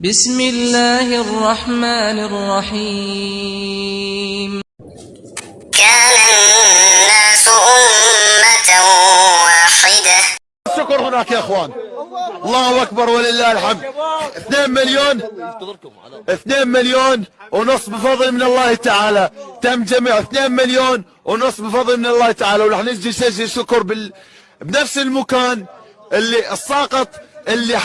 بسم الله الرحمن الرحيم. كان الناس أمة واحدة. الشكر هناك يا اخوان. الله اكبر ولله الحمد. 2 مليون 2 مليون ونص بفضل من الله تعالى. تم جميع 2 مليون ونص بفضل من الله تعالى، ورح نجي نسجل شكر بنفس المكان اللي الساقط اللي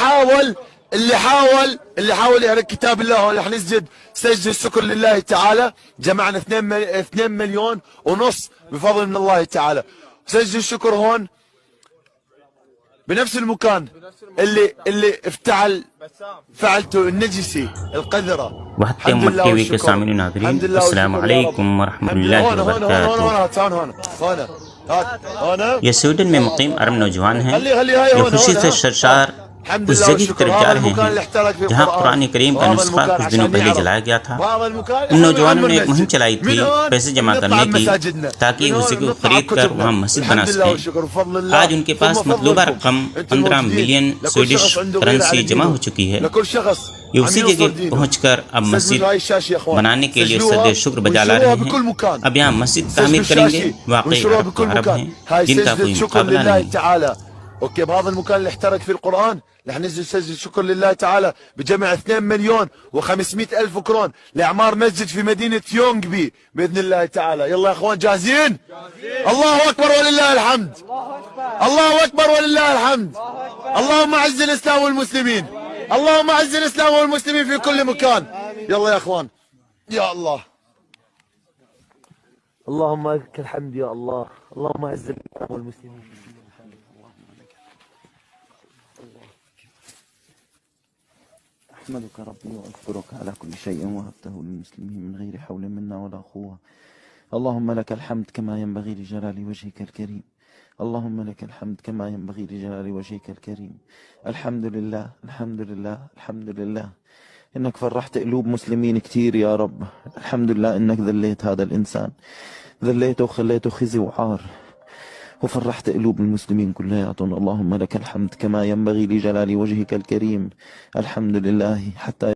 حاول يعرف كتاب الله. ورح نسجد سجل الشكر لله تعالى. جمعنا 2 مليون ونص بفضل من الله تعالى. سجل الشكر هون بنفس المكان اللي فعلته النجسي القذرة. وحتى مكي के सामने नाज़रीन अस्सलाम वालेकुम वरहमतुल्लाहि वबरकातुहू। ये स्वीडन में मुकीम अरब नौजवान हैं जो खुशी से सरशार उस जगह की तरफ जा रहे हैं जहां कुरान करीम का नुस्खा कुछ दिनों पहले जलाया गया था। इन नौजवानों ने एक मुहिम चलाई थी पैसे जमा करने की ताकि उस जगह को खरीद कर वहां मस्जिद बना सकें। आज उनके पास मतलूबा रकम 15 मिलियन स्वीडिश करेंसी जमा हो चुकी है। ये उसी जगह पहुंचकर अब मस्जिद बनाने के लिए सदे शुक्र बजा ला रहे हैं। अब यहाँ मस्जिद तामीर करेंगे। वाकई अरब हैं जिनका कोई मुकाबला नहीं। اوكي، بهذا المكان اللي احترق في القرآن رح ننزل نسجل شكر لله تعالى بجمع 2 مليون و500 ألف كرون لإعمار مسجد في مدينة يونغبي بإذن الله تعالى. يلا يا اخوان، جاهزين؟ الله أكبر ولله الحمد. الله أكبر ولله الحمد. اللهم أعز الإسلام والمسلمين. اللهم أعز الإسلام والمسلمين في كل مكان. يلا يا اخوان. يا الله، اللهم لك الحمد يا الله. اللهم أعز الإسلام والمسلمين. أحمدك ربي وأشكرك على كل شيء وهبته للمسلمين من غير حول منا ولا قوة. اللهم لك الحمد كما ينبغي لجلال وجهك الكريم. اللهم لك الحمد كما ينبغي لجلال وجهك الكريم. الحمد لله الحمد لله الحمد لله إنك فرحت قلوب مسلمين كتير يا رب. الحمد لله إنك ذليت هذا الإنسان، ذليته وخليته خزي وعار وفرحت قلوب المسلمين كلياتهم. اللهم لك الحمد كما ينبغي لجلال وجهك الكريم. الحمد لله حتى